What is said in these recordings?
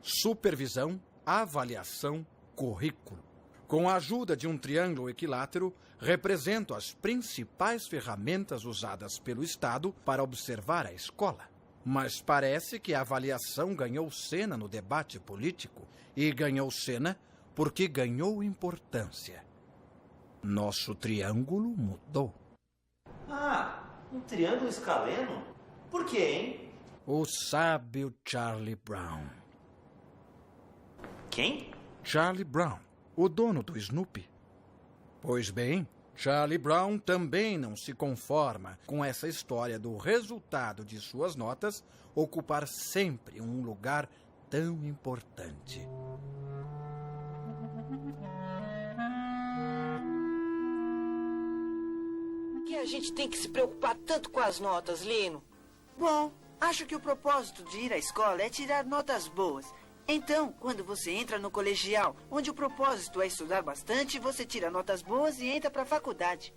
Supervisão, avaliação, currículo. Com a ajuda de um triângulo equilátero, represento as principais ferramentas usadas pelo Estado para observar a escola. Mas parece que a avaliação ganhou cena no debate político e ganhou cena porque ganhou importância. Nosso triângulo mudou. Ah, um triângulo escaleno? Por quê, hein? O sábio Charlie Brown. Quem? Charlie Brown, o dono do Snoopy. Pois bem, Charlie Brown também não se conforma com essa história do resultado de suas notas ocupar sempre um lugar tão importante. Por que a gente tem que se preocupar tanto com as notas, Lino? Bom, acho que o propósito de ir à escola é tirar notas boas. Então, quando você entra no colegial, onde o propósito é estudar bastante, você tira notas boas e entra para a faculdade.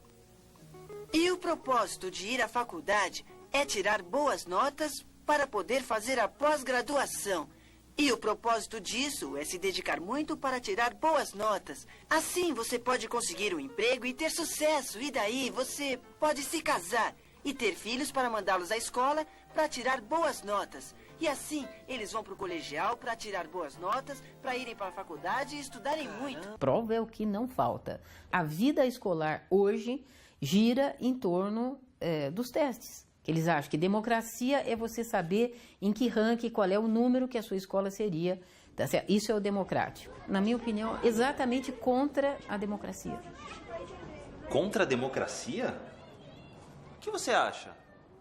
E o propósito de ir à faculdade é tirar boas notas para poder fazer a pós-graduação. E o propósito disso é se dedicar muito para tirar boas notas. Assim você pode conseguir um emprego e ter sucesso. E daí você pode se casar e ter filhos para mandá-los à escola para tirar boas notas. E assim, eles vão para o colegial para tirar boas notas, para irem para a faculdade e estudarem muito. Prova é o que não falta. A vida escolar hoje gira em torno dos testes. Eles acham que democracia é você saber em que ranking, qual é o número que a sua escola seria. Tá certo? Isso é o democrático. Na minha opinião, exatamente contra a democracia. Contra a democracia? O que você acha?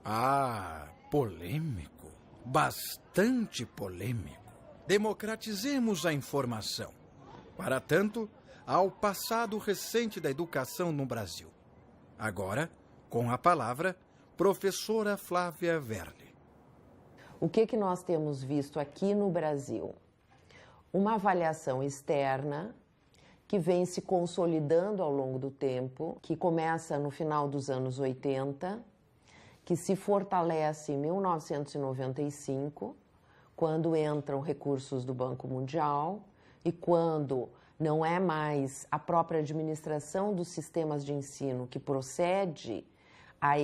Ah, polêmico. Bastante polêmico. Democratizemos a informação. Para tanto, ao passado recente da educação no Brasil. Agora, com a palavra, professora Flávia Verli. O que nós temos visto aqui no Brasil? Uma avaliação externa que vem se consolidando ao longo do tempo, que começa no final dos anos 80, que se fortalece em 1995, quando entram recursos do Banco Mundial e quando não é mais a própria administração dos sistemas de ensino que procede a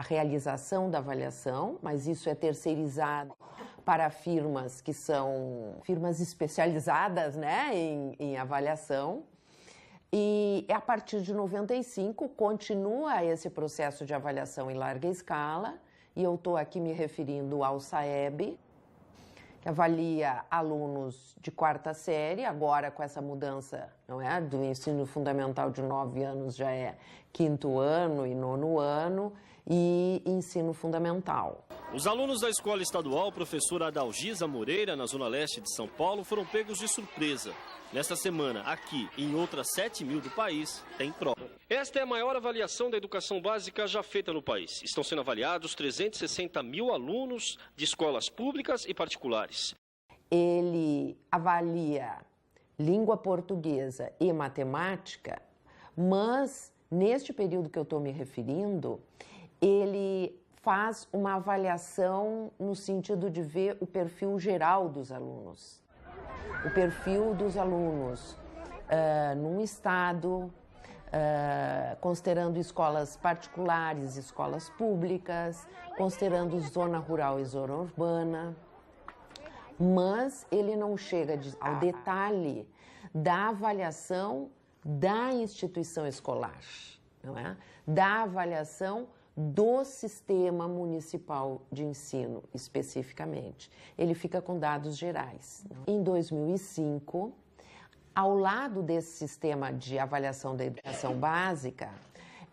realização da avaliação, mas isso é terceirizado para firmas que são firmas especializadas, né, em avaliação. E a partir de 95 continua esse processo de avaliação em larga escala, e eu estou aqui me referindo ao SAEB, que avalia alunos de quarta série, agora com essa mudança, não é, do ensino fundamental de 9 anos já é quinto ano e nono ano, e ensino fundamental. Os alunos da Escola Estadual Professora Adalgisa Moreira, na Zona Leste de São Paulo, foram pegos de surpresa. Nesta semana, aqui e em outras 7.000 do país, tem prova. Esta é a maior avaliação da educação básica já feita no país. Estão sendo avaliados 360.000 alunos de escolas públicas e particulares. Ele avalia língua portuguesa e matemática, mas neste período que eu estou me referindo, ele faz uma avaliação no sentido de ver o perfil geral dos alunos. O perfil dos alunos num estado, considerando escolas particulares, escolas públicas, considerando zona rural e zona urbana, mas ele não chega ao detalhe da avaliação da instituição escolar, não é? Da avaliação do sistema municipal de ensino, especificamente. Ele fica com dados gerais. Em 2005, ao lado desse sistema de avaliação da educação básica,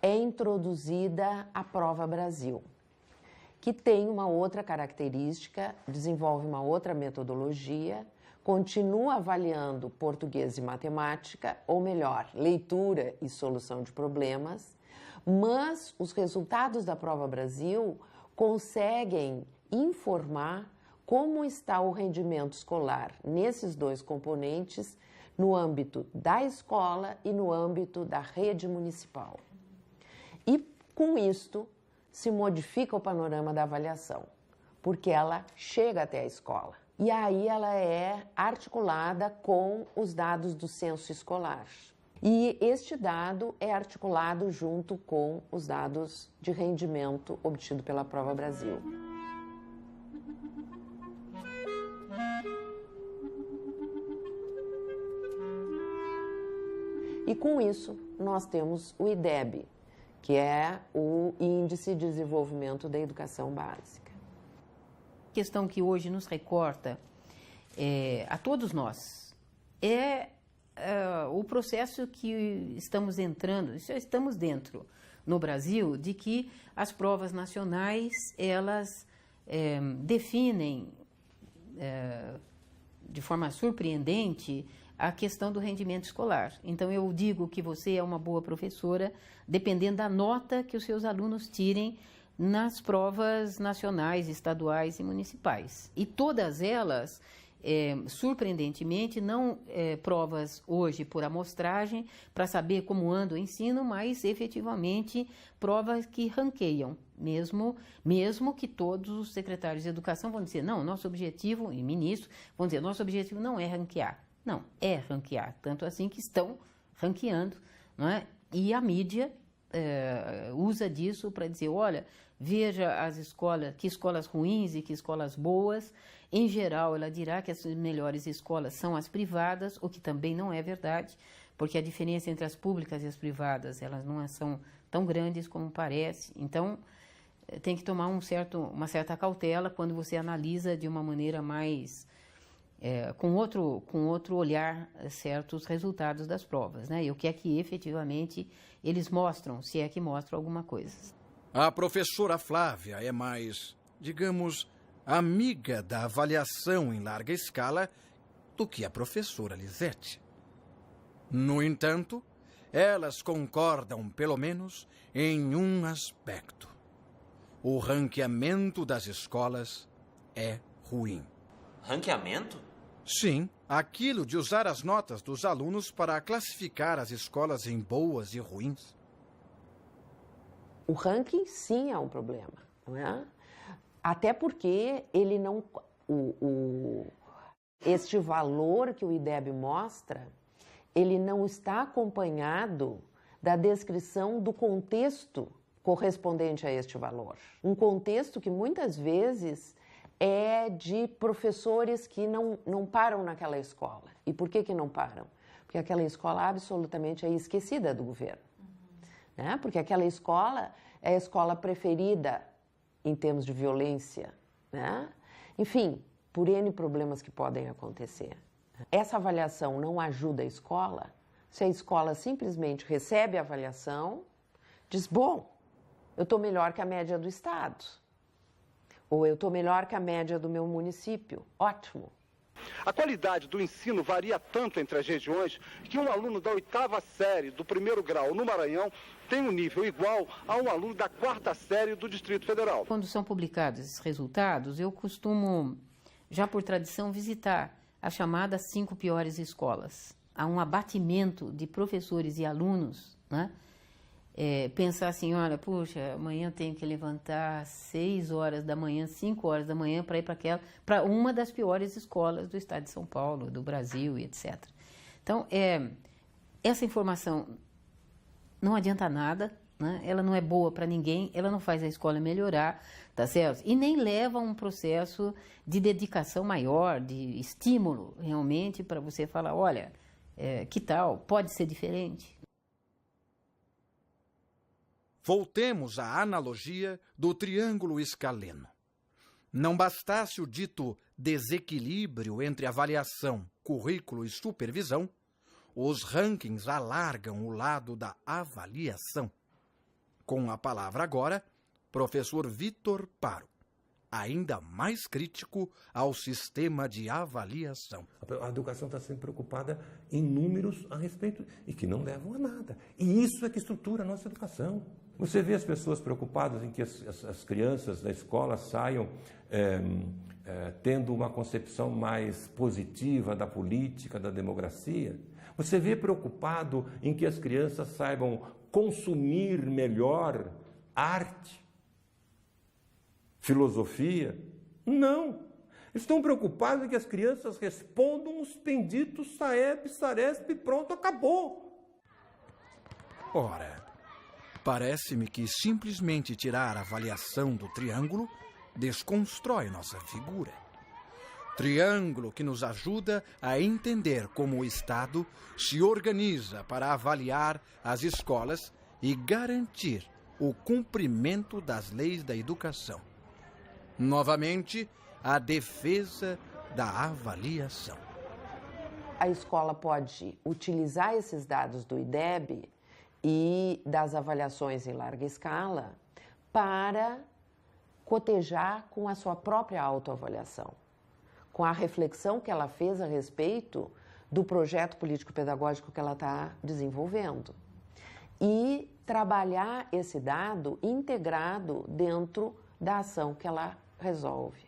é introduzida a Prova Brasil, que tem uma outra característica, desenvolve uma outra metodologia, continua avaliando português e matemática, ou melhor, leitura e solução de problemas, mas os resultados da Prova Brasil conseguem informar como está o rendimento escolar nesses dois componentes no âmbito da escola e no âmbito da rede municipal. E com isto se modifica o panorama da avaliação, porque ela chega até a escola. E aí ela é articulada com os dados do censo escolar. E este dado é articulado junto com os dados de rendimento obtido pela Prova Brasil. E com isso, nós temos o IDEB, que é o Índice de Desenvolvimento da Educação Básica. A questão que hoje nos recorta a todos nós é o processo que estamos entrando, já estamos dentro no Brasil, de que as provas nacionais, elas definem de forma surpreendente a questão do rendimento escolar. Então, eu digo que você é uma boa professora dependendo da nota que os seus alunos tirem nas provas nacionais, estaduais e municipais. E todas elas, surpreendentemente, não provas hoje por amostragem para saber como anda o ensino, mas efetivamente provas que ranqueiam, mesmo que todos os secretários de educação vão dizer, não, nosso objetivo, e ministros vão dizer, nosso objetivo não é ranquear. Não, é ranquear, tanto assim que estão ranqueando, não é? E a mídia usa disso para dizer, olha, veja as escolas, que escolas ruins e que escolas boas. Em geral, ela dirá que as melhores escolas são as privadas, o que também não é verdade, porque a diferença entre as públicas e as privadas, elas não são tão grandes como parece. Então, tem que tomar uma certa cautela quando você analisa de uma maneira mais... com outro olhar certos resultados das provas, né? E o que é que efetivamente eles mostram, se é que mostram alguma coisa. A professora Flávia é mais, digamos, amiga da avaliação em larga escala do que a professora Lisete. No entanto, elas concordam pelo menos em um aspecto. O ranqueamento das escolas é ruim. Ranqueamento? Sim, aquilo de usar as notas dos alunos para classificar as escolas em boas e ruins. O ranking, sim, é um problema, não é? Até porque ele não... este valor que o IDEB mostra, ele não está acompanhado da descrição do contexto correspondente a este valor. Um contexto que muitas vezes é de professores que não param naquela escola. E por que não param? Porque aquela escola absolutamente é esquecida do governo. Né? Porque aquela escola é a escola preferida em termos de violência. Né? Enfim, por N problemas que podem acontecer. Essa avaliação não ajuda a escola se a escola simplesmente recebe a avaliação, diz, bom, eu estou melhor que a média do estado. Ou eu estou melhor que a média do meu município. Ótimo. A qualidade do ensino varia tanto entre as regiões que um aluno da 8ª série do 1º grau no Maranhão tem um nível igual a um aluno da 4ª série do Distrito Federal. Quando são publicados esses resultados, eu costumo, já por tradição, visitar as chamadas 5 piores escolas. Há um abatimento de professores e alunos, né? Pensar assim, olha, puxa, amanhã eu tenho que levantar 6 horas da manhã, 5 horas da manhã para ir para uma das piores escolas do estado de São Paulo, do Brasil e etc. Então, essa informação não adianta nada, né? Ela não é boa para ninguém, ela não faz a escola melhorar, tá certo? E nem leva a um processo de dedicação maior, de estímulo realmente para você falar, olha, que tal, pode ser diferente? Voltemos à analogia do triângulo escaleno. Não bastasse o dito desequilíbrio entre avaliação, currículo e supervisão, os rankings alargam o lado da avaliação. Com a palavra agora, professor Vitor Paro, ainda mais crítico ao sistema de avaliação. A educação está sempre preocupada em números a respeito e que não levam a nada. E isso é que estrutura a nossa educação. Você vê as pessoas preocupadas em que as crianças da escola saiam tendo uma concepção mais positiva da política, da democracia. Você vê preocupado em que as crianças saibam consumir melhor arte, filosofia? Não. Estão preocupados em que as crianças respondam os benditos Saeb, Saresp, pronto, acabou. Ora, parece-me que simplesmente tirar a avaliação do triângulo desconstrói nossa figura. Triângulo que nos ajuda a entender como o Estado se organiza para avaliar as escolas e garantir o cumprimento das leis da educação. Novamente, a defesa da avaliação. A escola pode utilizar esses dados do IDEB e das avaliações em larga escala para cotejar com a sua própria autoavaliação, com a reflexão que ela fez a respeito do projeto político-pedagógico que ela está desenvolvendo. E trabalhar esse dado integrado dentro da ação que ela resolve,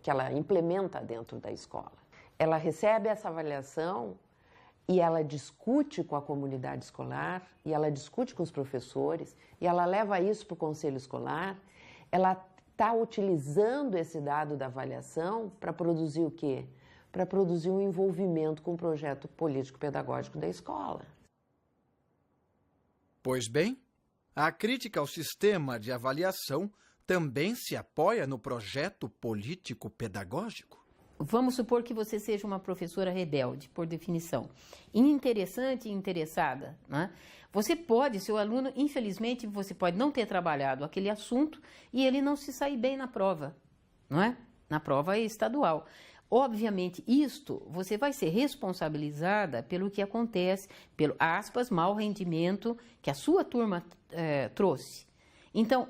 que ela implementa dentro da escola. Ela recebe essa avaliação e ela discute com a comunidade escolar, e ela discute com os professores, e ela leva isso para o conselho escolar. Ela está utilizando esse dado da avaliação para produzir o quê? Para produzir um envolvimento com o projeto político-pedagógico da escola. Pois bem, a crítica ao sistema de avaliação também se apoia no projeto político-pedagógico. Vamos supor que você seja uma professora rebelde, por definição, interessante e interessada, né? Você pode, seu aluno, infelizmente, você pode não ter trabalhado aquele assunto e ele não se sair bem na prova, não é? Na prova estadual. Obviamente, isto, você vai ser responsabilizada pelo que acontece, pelo, aspas, mau rendimento que a sua turma trouxe. Então,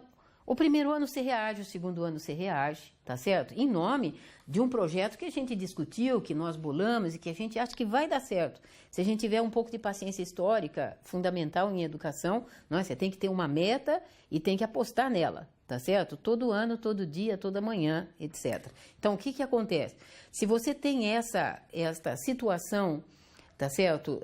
o primeiro ano você reage, o segundo ano você reage, tá certo? Em nome de um projeto que a gente discutiu, que nós bolamos e que a gente acha que vai dar certo. Se a gente tiver um pouco de paciência histórica fundamental em educação, não é? Você tem que ter uma meta e tem que apostar nela, tá certo? Todo ano, todo dia, toda manhã, etc. Então, o que acontece? Se você tem esta situação, tá certo,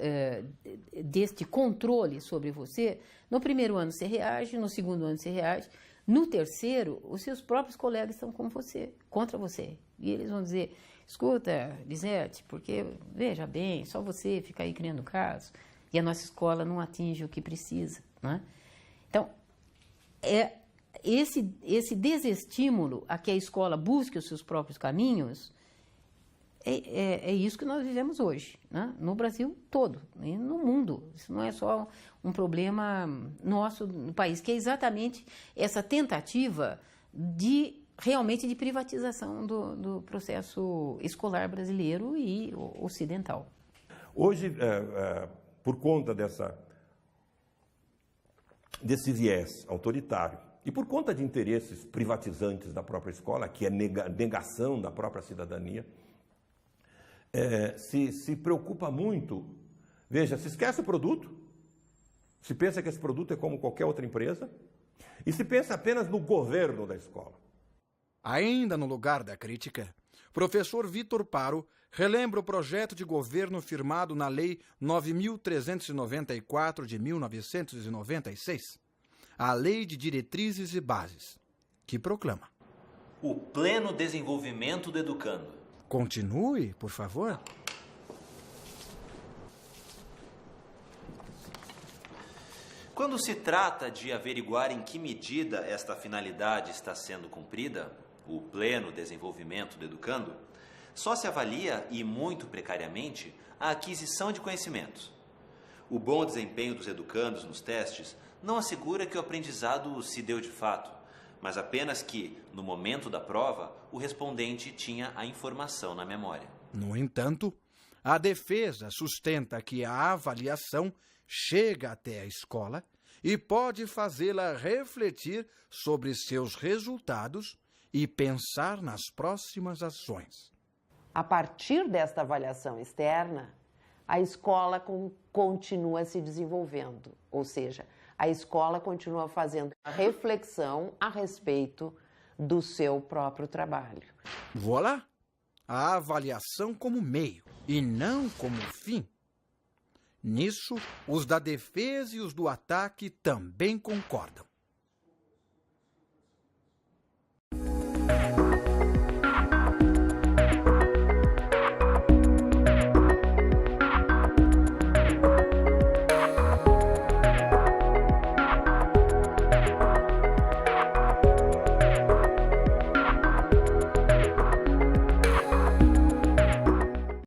deste controle sobre você, no primeiro ano você reage, no segundo ano você reage, no terceiro, os seus próprios colegas estão com você, contra você. E eles vão dizer, escuta, Lisete, porque, veja bem, só você fica aí criando caso, e a nossa escola não atinge o que precisa, né? Então, esse desestímulo a que a escola busque os seus próprios caminhos, é isso que nós vivemos hoje, né? No Brasil todo, e no mundo. Isso não é só um problema nosso no país, que é exatamente essa tentativa realmente de privatização do processo escolar brasileiro e ocidental. Hoje, por conta desse viés autoritário e por conta de interesses privatizantes da própria escola, que é negação da própria cidadania, se preocupa muito. Veja, se esquece o produto, se pensa que esse produto é como qualquer outra empresa, e se pensa apenas no governo da escola. Ainda no lugar da crítica, professor Vitor Paro relembra o projeto de governo firmado na Lei 9.394 de 1996, a Lei de Diretrizes e Bases, que proclama: o pleno desenvolvimento do educando. Continue, por favor. Quando se trata de averiguar em que medida esta finalidade está sendo cumprida, o pleno desenvolvimento do educando, só se avalia, e muito precariamente, a aquisição de conhecimentos. O bom desempenho dos educandos nos testes não assegura que o aprendizado se deu de fato, mas apenas que, no momento da prova, o respondente tinha a informação na memória. No entanto, a defesa sustenta que a avaliação chega até a escola e pode fazê-la refletir sobre seus resultados e pensar nas próximas ações. A partir desta avaliação externa, a escola continua se desenvolvendo, ou seja, a escola continua fazendo a reflexão a respeito do seu próprio trabalho. Voilà! A avaliação como meio e não como fim. Nisso, os da defesa e os do ataque também concordam.